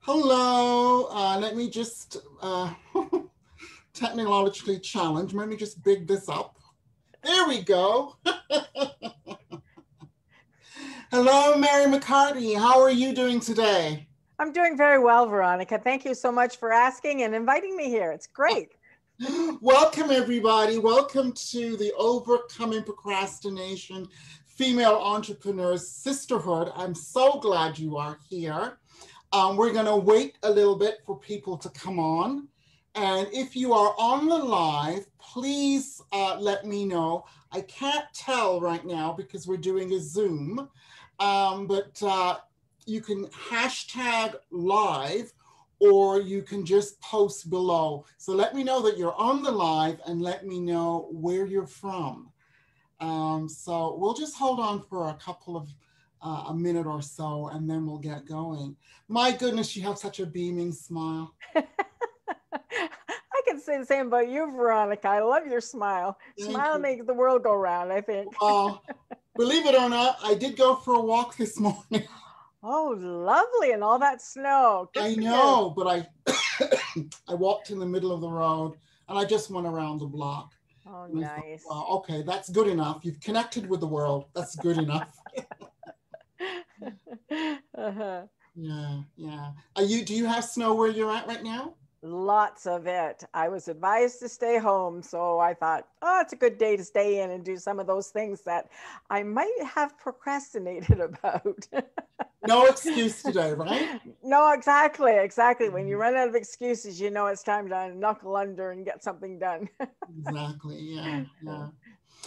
Hello. Let me just technologically challenge. Let me just big this up. There we go. Hello, Mary McCartney. How are you doing today? I'm doing very well, Veronica. Thank you so much for asking and inviting me here. It's great. Welcome, everybody. Welcome to the Overcoming Procrastination Female Entrepreneurs Sisterhood. I'm so glad you are here. We're going to wait a little bit for people to come on. And if you are on the live, please let me know. I can't tell right now because we're doing a Zoom, but you can hashtag live or you can just post below. So let me know that you're on the live and let me know where you're from. So we'll just hold on for a minute or so and then we'll get going. My goodness, you have such a beaming smile. I can say the same about you, Veronica. I love your smile. Thank Smile you. makes the world go round, I think. Believe it or not, I did go for a walk this morning. Oh, lovely. And all that snow. Good I for you. know, but I walked in the middle of the road and I just went around the block. Oh, And I thought, nice. well, okay, that's good enough. You've connected with the world. That's good enough. Uh-huh. Yeah, yeah. Do you have snow where you're at right now? Lots of it. I was advised to stay home, so I thought, oh, it's a good day to stay in and do some of those things that I might have procrastinated about. No excuse today, right? No, exactly, exactly. When you run out of excuses, you know it's time to knuckle under and get something done. Exactly. Yeah, yeah.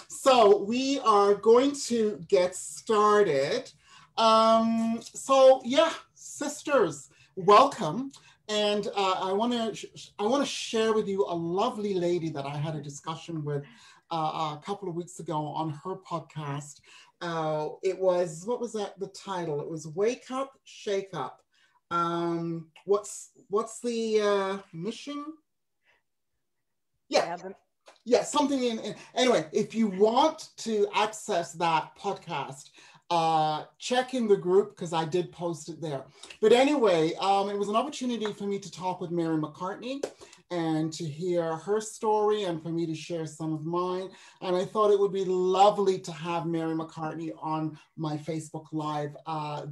So we are going to get started. So yeah, sisters, welcome. And I want to share with you a lovely lady that I had a discussion with a couple of weeks ago on her podcast. It was, what was that? The title? It was "Wake Up, Shake Up." What's the mission? Yeah, Yeah, yeah, something anyway, if you want to access that podcast, check in the group because I did post it there. But anyway, it was an opportunity for me to talk with Mary McCartney and to hear her story and for me to share some of mine. And I thought it would be lovely to have Mary McCartney on my Facebook Live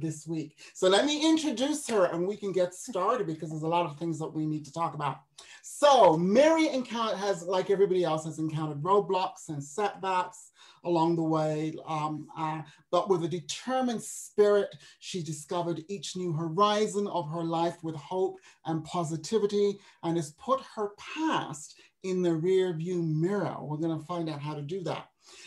this week. So let me introduce her and we can get started because there's a lot of things that we need to talk about. So Mary has, like everybody else, has encountered roadblocks and setbacks along the way, but with a determined spirit, she discovered each new horizon of her life with hope and positivity and has put her past in the rear view mirror. We're going to find out how to do that.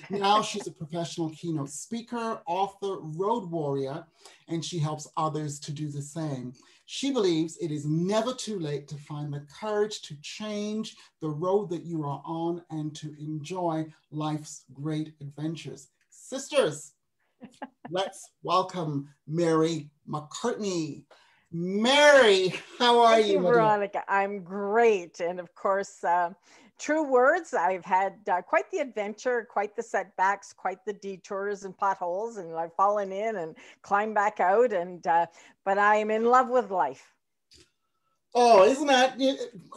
Now she's a professional keynote speaker, author, road warrior, and she helps others to do the same. She believes it is never too late to find the courage to change the road that you are on and to enjoy life's great adventures. Sisters, let's welcome Mary McCartney. Mary, how are thank you, you, my dear? Veronica. I'm great. And of course, true words, I've had quite the adventure, quite the setbacks, quite the detours and potholes, and I've fallen in and climbed back out. But I am in love with life. Oh, isn't that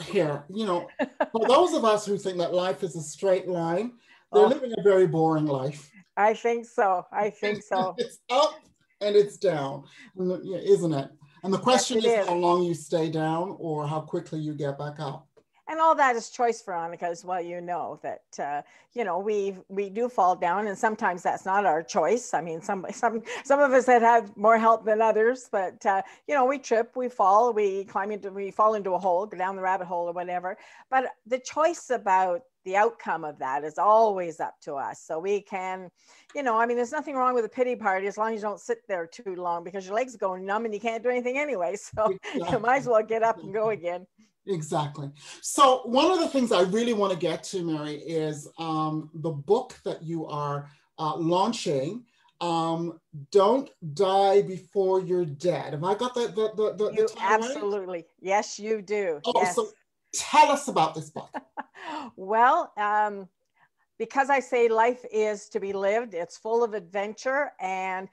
here? For those of us who think that life is a straight line, they're Oh, living a very boring life. I think so. I think so. It's up and it's down, yeah, isn't it? And the Yes, question it is is. how long you stay down or how quickly you get back up. And all that is choice, Veronica, as well. That we do fall down, and sometimes that's not our choice. I mean, some of us had had more help than others, but we trip, we fall, we fall into a hole, go down the rabbit hole or whatever. But the choice about the outcome of that is always up to us. So we can, I mean, there's nothing wrong with a pity party as long as you don't sit there too long because your legs go numb and you can't do anything anyway. So you might Exactly. as well get up and go again. Exactly. So one of the things I really want to get to, Mary, is the book that you are launching. Um, Don't Die Before You're Dead. Have I got the You title right? absolutely, yes, you do. Oh, so Yes. tell us about this book. Well, because I say life is to be lived, it's full of adventure. And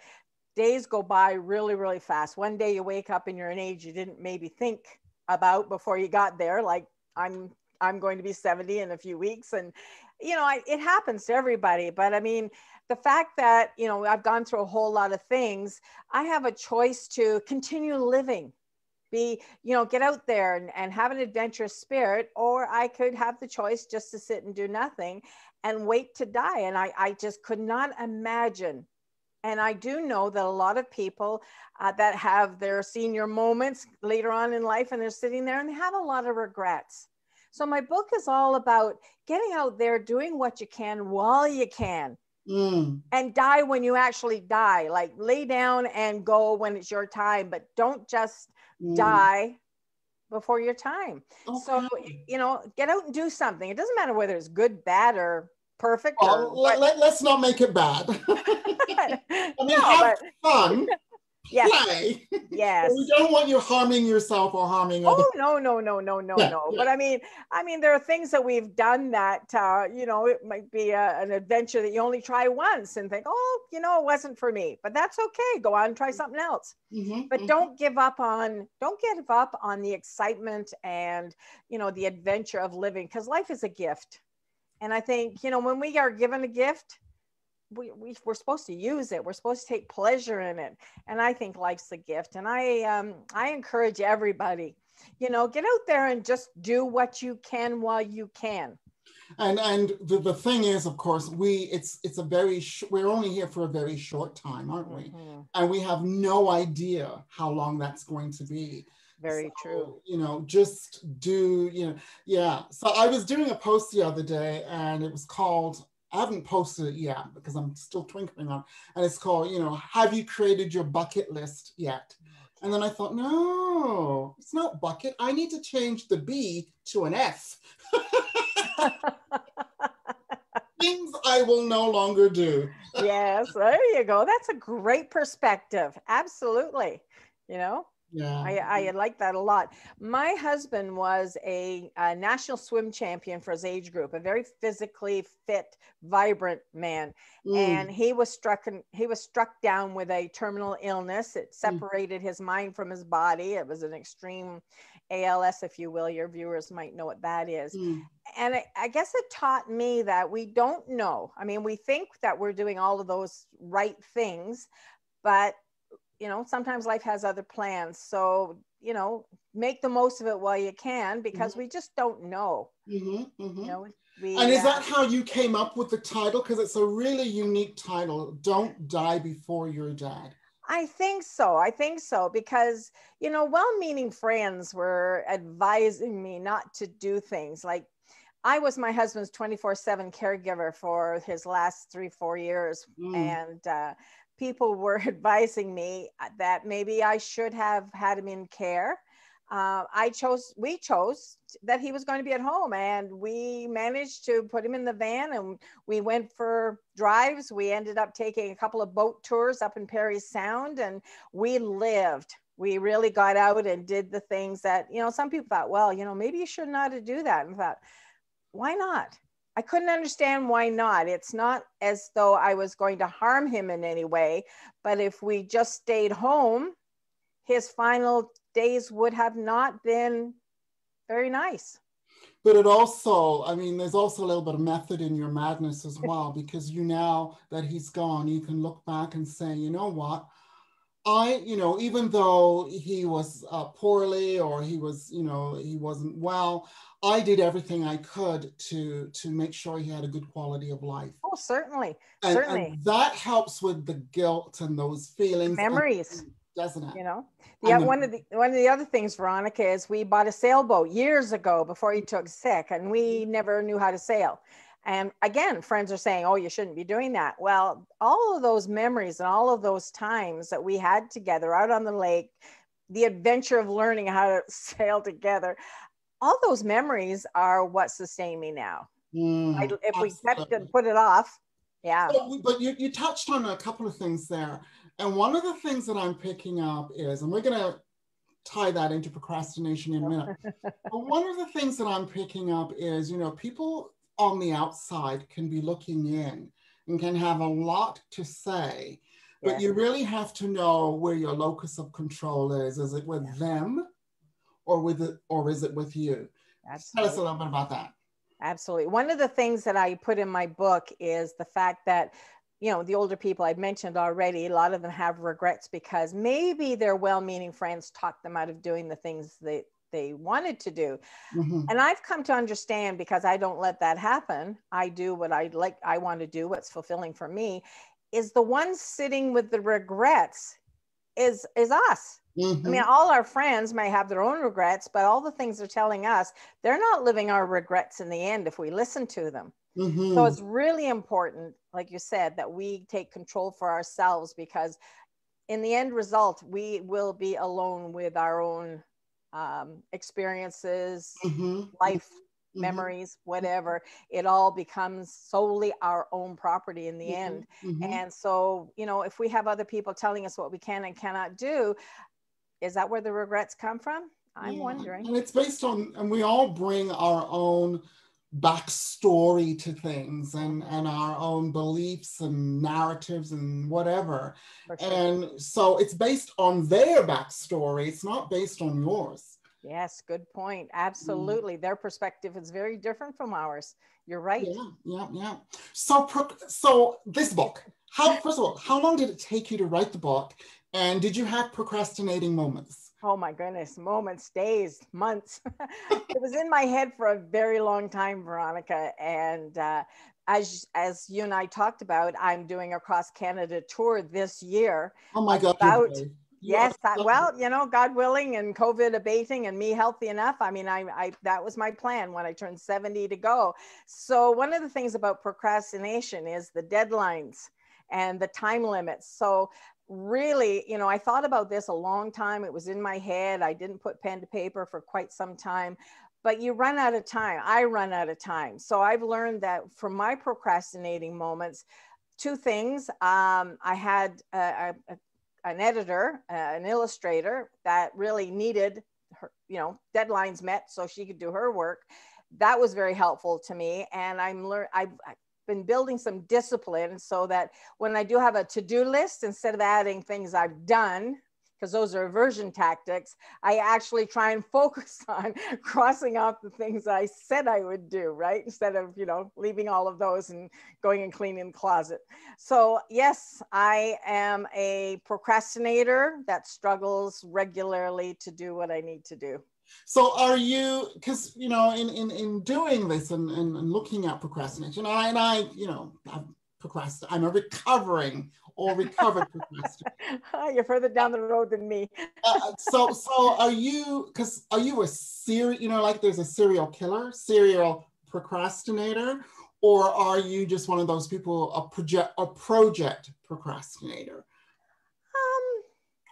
days go by really, really fast. One day you wake up and you're an age you didn't maybe think about before you got there. Like I'm going to be 70 in a few weeks. And, it happens to everybody. But I mean, the fact that, I've gone through a whole lot of things, I have a choice to continue living, get out there and have an adventurous spirit, or I could have the choice just to sit and do nothing and wait to die. And I just could not imagine. And I do know that a lot of people that have their senior moments later on in life, and they're sitting there and they have a lot of regrets. So my book is all about getting out there, doing what you can while you can, and die when you actually die. Like lay down and go when it's your time, but don't just die before your time. Okay. So, get out and do something. It doesn't matter whether it's good, bad, or perfect. Let's not make it bad. I mean, have fun. Yes. Play. Yes. We don't want you harming yourself or harming others. Oh, no. But I mean, there are things that we've done that, it might be an adventure that you only try once and think, it wasn't for me, but that's okay. Go on and try something else. But don't give up on the excitement and, the adventure of living, because life is a gift. And I think, when we are given a gift, we're supposed to use it. We're supposed to take pleasure in it. And I think life's a gift. And I encourage everybody, get out there and just do what you can while you can. And the thing is, of course, we're only here for a very short time, aren't we? And we have no idea how long that's going to be. Very true. Just do, yeah. So I was doing a post the other day, and it was called, I haven't posted it yet because I'm still twinkling on, and it's called, have you created your bucket list yet? And then I thought, no, it's not bucket. I need to change the B to an F. Things I will no longer do. Yes, there you go. That's a great perspective. Absolutely. Yeah. I like that a lot. My husband was a national swim champion for his age group, a very physically fit, vibrant man. And he was struck down with a terminal illness. It separated his mind from his body. It was an extreme ALS, if you will. Your viewers might know what that is. And I guess it taught me that we don't know. I mean, we think that we're doing all of those right things, but sometimes life has other plans. So, make the most of it while you can, because we just don't know. And is that how you came up with the title? Because it's a really unique title. Don't die before you're dead. I think so, because, well-meaning friends were advising me not to do things. Like, I was my husband's 24/7 caregiver for his last 3-4 years. And, people were advising me that maybe I should have had him in care. We chose that he was going to be at home, and we managed to put him in the van, and we went for drives. We ended up taking a couple of boat tours up in Perry Sound, and we lived. We really got out and did the things that, some people thought, well, maybe you should not do that. And I thought, why not? I couldn't understand why not. It's not as though I was going to harm him in any way, but if we just stayed home, his final days would have not been very nice. But it also, there's also a little bit of method in your madness as well, because now that he's gone, you can look back and say, you know what? Even though he was poorly, or he was, he wasn't well, I did everything I could to make sure he had a good quality of life. Oh, certainly. And that helps with the guilt and those feelings. Memories. Doesn't it? One of the other things, Veronica, is we bought a sailboat years ago before he took sick, and we never knew how to sail. And again, friends are saying, oh, you shouldn't be doing that. Well, all of those memories and all of those times that we had together out on the lake, the adventure of learning how to sail together, all those memories are what sustain me now. If we kept and put it off, yeah. But you touched on a couple of things there. And one of the things that I'm picking up is, and we're going to tie that into procrastination in a minute, but one of the things that I'm picking up is, people on the outside can be looking in and can have a lot to say, but you really have to know where your locus of control is. Is it with them or is it with you? Tell us a little bit about that. Absolutely. One of the things that I put in my book is the fact that, you know, the older people I've mentioned already, a lot of them have regrets because maybe their well-meaning friends talked them out of doing the things they wanted to do. And I've come to understand, because I don't let that happen, I do what I want to do, what's fulfilling for me, is the one sitting with the regrets is us. I mean, all our friends may have their own regrets, but all the things they're telling us, they're not living our regrets in the end if we listen to them. So it's really important, like you said, that we take control for ourselves, because in the end result, we will be alone with our own experiences, life memories, whatever. It all becomes solely our own property in the end. And so, you know, if we have other people telling us what we can and cannot do, is that where the regrets come from? I'm wondering. And it's based on, and we all bring our own backstory to things and our own beliefs and narratives and whatever. And so it's based on their backstory. It's not based on yours. Yes, good point. Absolutely. Their perspective is very different from ours. You're right. Yeah. So this book, first of all, how long did it take you to write the book? And did you have procrastinating moments? Oh my goodness, moments, days, months. It was in my head for a very long time, Veronica. And as you and I talked about, I'm doing a cross Canada tour this year. Oh my God. Yes, well, you know, God willing and COVID abating and me healthy enough. I mean, I that was my plan when I turned 70 to go. So one of the things about procrastination is the deadlines and the time limits. So really, you know, I thought about this a long time. It was in my head. I didn't put pen to paper for quite some time, but you run out of time. I run out of time. So I've learned that from my procrastinating moments, two things. I had an editor, an illustrator that really needed her, you know, deadlines met so she could do her work. That was very helpful to me. And I've been building some discipline so that when I do have a to-do list, instead of adding things I've done, because those are aversion tactics, I actually try and focus on crossing off the things I said I would do, right? Instead of, you know, leaving all of those and going and cleaning the closet. So yes, I am a procrastinator that struggles regularly to do what I need to do. So are you, because, you know, in doing this and looking at procrastination, and I you know, I'm a recovered procrastinator. You're further down the road than me. So are you a serial, you know, like there's a serial procrastinator, or are you just one of those people, a project procrastinator?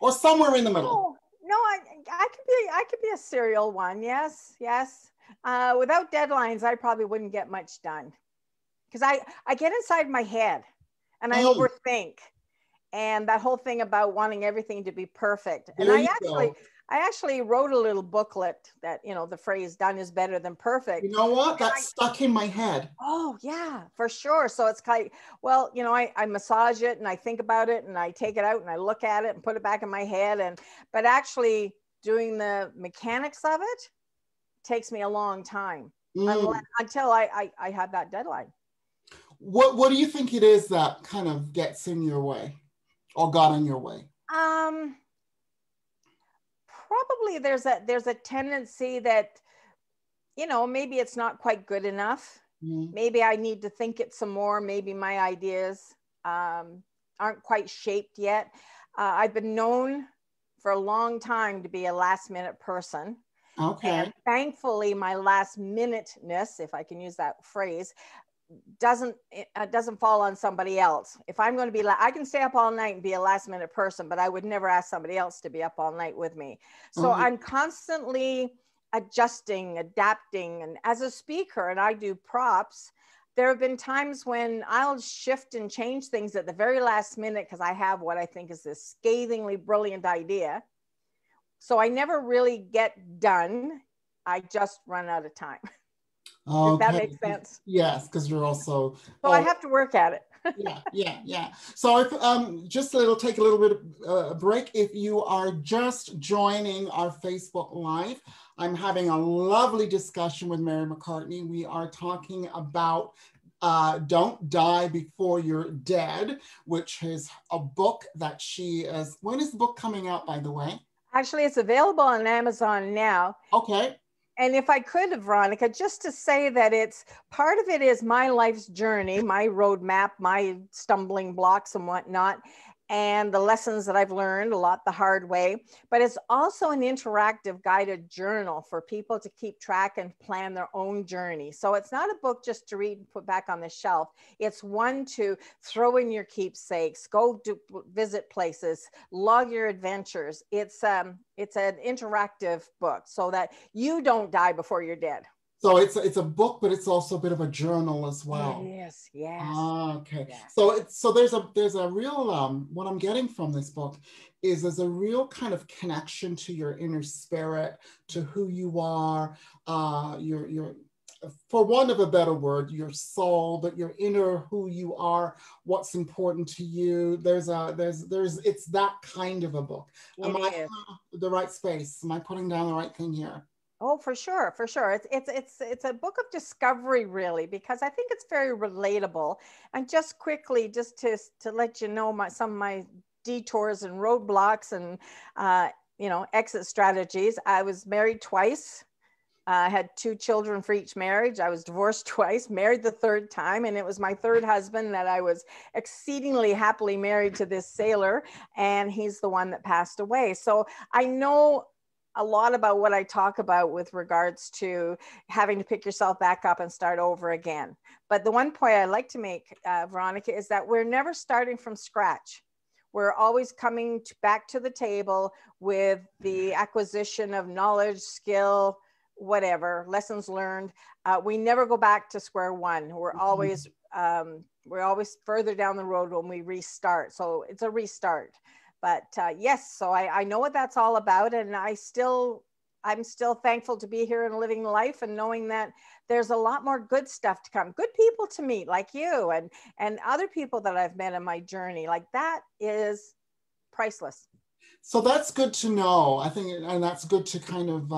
Or somewhere in the middle? No, I could be a serial one. Yes. Without deadlines, I probably wouldn't get much done, because I get inside my head and I overthink, and that whole thing about wanting everything to be perfect. And I actually wrote a little booklet that, you know, the phrase "done is better than perfect." You know what? That's stuck in my head. Oh yeah, for sure. So it's kind of, well, you know, I massage it and I think about it and I take it out and I look at it and put it back in my head. But actually doing the mechanics of it takes me a long time until I have that deadline. What do you think it is that kind of gets in your way or got in your way? Probably there's a tendency that, you know, maybe it's not quite good enough. Maybe I need to think it some more. Maybe my ideas aren't quite shaped yet. I've been known for a long time to be a last minute person. Okay. And thankfully, my last minuteness, if I can use that phrase, doesn't fall on somebody else. If I'm going to be, I can stay up all night and be a last minute person, but I would never ask somebody else to be up all night with me. So I'm constantly adjusting, adapting. And as a speaker, and I do props, there have been times when I'll shift and change things at the very last minute because I have what I think is this scathingly brilliant idea. So I never really get done. I just run out of time. Okay. If that makes sense. Yes, because you're also... So I have to work at it. Yeah. So if just a little, take a little bit of a break. If you are just joining our Facebook Live, I'm having a lovely discussion with Merri McCartney. We are talking about Don't Die Before You're Dead, which is a book that she is. When is the book coming out, by the way? Actually, it's available on Amazon now. Okay. And if I could, Veronica, just to say that it's part of it is my life's journey, my roadmap, my stumbling blocks and whatnot, and the lessons that I've learned a lot the hard way. But it's also an interactive guided journal for people to keep track and plan their own journey. So it's not a book just to read and put back on the shelf. It's one to throw in your keepsakes, go to visit places, log your adventures. It's an interactive book so that you don't die before you're dead. So it's a book, but it's also a bit of a journal as well. Yes. Okay. Yeah. So there's a real what I'm getting from this book is there's a real kind of connection to your inner spirit, to who you are, your for want of a better word, your soul, but your inner who you are, what's important to you. There's it's that kind of a book. Am I in the right space? Am I putting down the right thing here? Oh, for sure. It's a book of discovery, really, because I think it's very relatable. And just quickly, just to let you know some of my detours and roadblocks and exit strategies. I was married twice. I had 2 children for each marriage. I was divorced twice, married the 3rd time, and it was my 3rd husband that I was exceedingly happily married to, this sailor, and he's the one that passed away. So I know a lot about what I talk about with regards to having to pick yourself back up and start over again. But the one point I like to make, Veronica, is that we're never starting from scratch. We're always coming back to the table with the acquisition of knowledge, skill, whatever, lessons learned. We never go back to square one. We're always further down the road when we restart. So it's a restart. But yes, so I know what that's all about, and I'm still thankful to be here and living life and knowing that there's a lot more good stuff to come, good people to meet like you and other people that I've met in my journey. Like, that is priceless. So that's good to know, I think, and that's good to kind of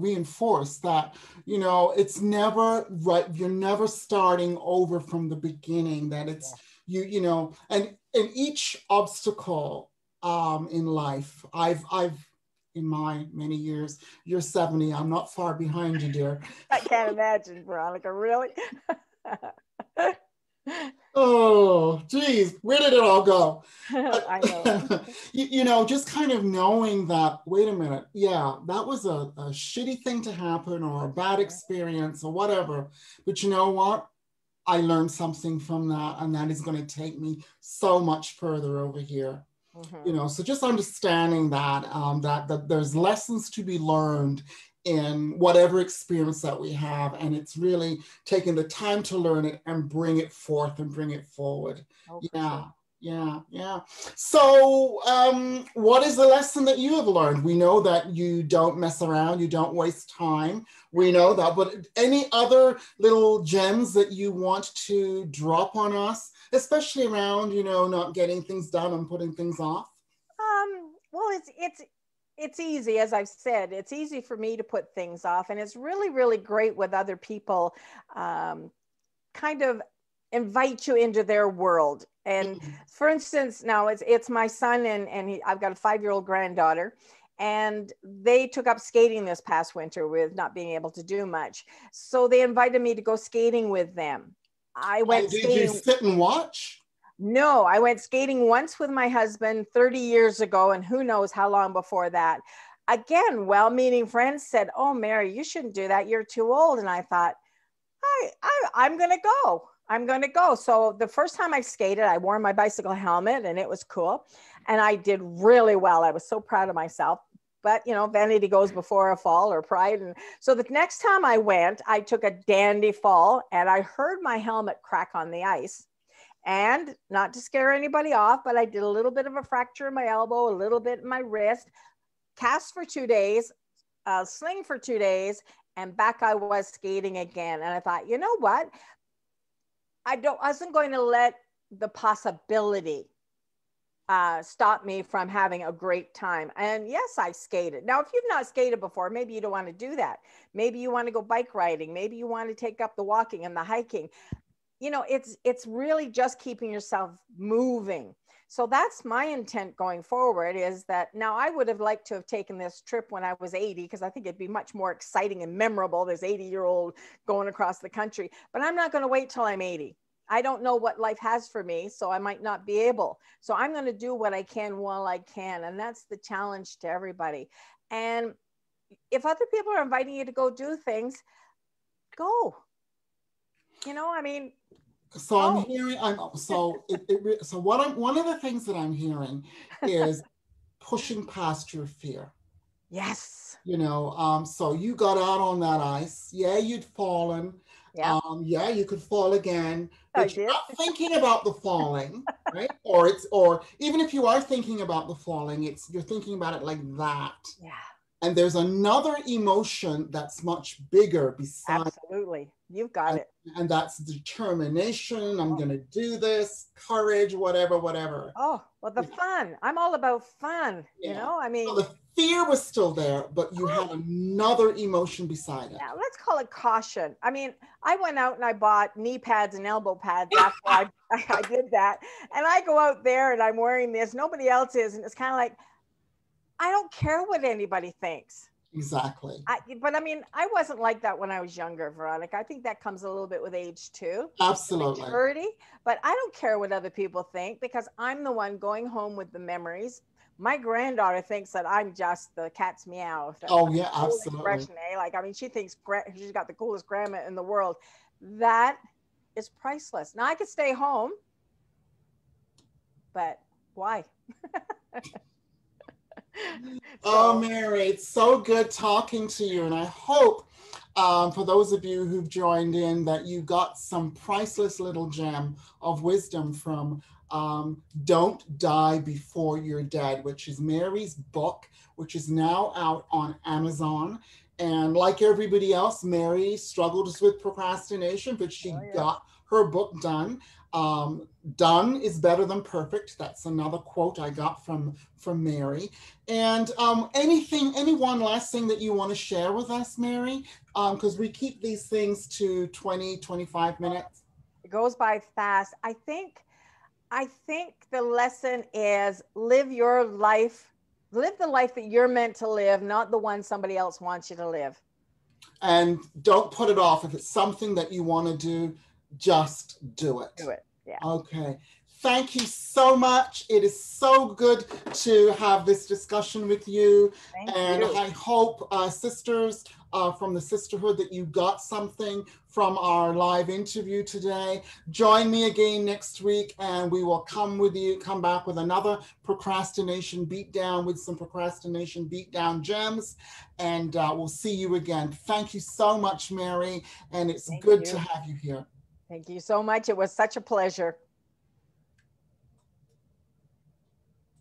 reinforce that, it's never right. You're never starting over from the beginning, that it's, and each obstacle in life, I've in my many years, you're 70, I'm not far behind you, dear. I can't imagine, Veronica, really. Oh, geez, where did it all go? I know. Just kind of knowing that, wait a minute, yeah, that was a shitty thing to happen, or a bad experience, or whatever. But you know what? I learned something from that, and that is going to take me so much further over here. So just understanding that, that there's lessons to be learned in whatever experience that we have, and it's really taking the time to learn it and bring it forth and bring it forward. Yeah. So what is the lesson that you have learned? We know that you don't mess around, you don't waste time, we know that, but any other little gems that you want to drop on us, especially around, not getting things done and putting things off? Well, it's easy, as I've said, it's easy for me to put things off, and it's really, really great with other people kind of invite you into their world. And for instance, now it's my son and I've got a 5-year-old granddaughter, and they took up skating this past winter with not being able to do much. So they invited me to go skating with them. I went skating. Did you sit and watch? No, I went skating once with my husband 30 years ago, and who knows how long before that. Again, well-meaning friends said, "Oh, Merri, you shouldn't do that. You're too old." And I thought, I'm going to go. I'm going to go. So the first time I skated, I wore my bicycle helmet, and it was cool. And I did really well. I was so proud of myself. But, vanity goes before a fall, or pride. And so the next time I went, I took a dandy fall, and I heard my helmet crack on the ice. And not to scare anybody off, but I did a little bit of a fracture in my elbow, a little bit in my wrist, cast for 2 days, sling for 2 days, and back I was skating again. And I thought, you know what? I wasn't going to let the possibility stop me from having a great time. And yes, I skated. Now, if you've not skated before, maybe you don't want to do that. Maybe you want to go bike riding. Maybe you want to take up the walking and the hiking. You know, it's really just keeping yourself moving. So that's my intent going forward, is that now I would have liked to have taken this trip when I was 80, because I think it'd be much more exciting and memorable. There's 80-year-old going across the country, but I'm not going to wait till I'm 80. I don't know what life has for me, so I might not be able. So I'm going to do what I can while I can. And that's the challenge to everybody. And if other people are inviting you to go do things, go. You know, I mean, so I'm hearing, one of the things that I'm hearing is pushing past your fear. Yes. You know, so you got out on that ice. Yeah, you'd fallen. Yeah. Yeah, you could fall again, but you're not thinking about the falling, right? Or even if you are thinking about the falling, you're thinking about it like that. Yeah. And there's another emotion that's much bigger besides. Absolutely. You've got it. And that's determination. I'm going to do this, courage, whatever. Oh, well, the fun. I'm all about fun. Yeah. You know, I mean, so the fear was still there, but you had another emotion beside it. Yeah, let's call it caution. I mean, I went out and I bought knee pads and elbow pads after I did that. And I go out there and I'm wearing this. Nobody else is. And it's kind of like, I don't care what anybody thinks. Exactly. But I mean, I wasn't like that when I was younger, Veronica. I think that comes a little bit with age too. Absolutely. Maturity. But I don't care what other people think, because I'm the one going home with the memories. My granddaughter thinks that I'm just the cat's meow. Oh yeah, absolutely. Like, I mean, she thinks she's got the coolest grandma in the world. That is priceless. Now I could stay home, but why? Oh, Merri, it's so good talking to you. And I hope for those of you who've joined in that you got some priceless little gem of wisdom from Don't Die Before You're Dead, which is Merri's book, which is now out on Amazon. And like everybody else, Merri struggles with procrastination, but she got her book done. Done is better than perfect. That's another quote I got from Merri. And any one last thing that you want to share with us, Merri? Because we keep these things to 20, 25 minutes. It goes by fast. I think the lesson is live your life. Live the life that you're meant to live, not the one somebody else wants you to live. And don't put it off. If it's something that you want to do, just do it. Do it. Yeah. Okay. Thank you so much. It is so good to have this discussion with you. Thank you. I hope, sisters from the Sisterhood, that you got something from our live interview today. Join me again next week, and we will come back with another Procrastination Beatdown with some Procrastination Beatdown gems. And we'll see you again. Thank you so much, Merri. And it's good to have you here. Thank you so much. It was such a pleasure.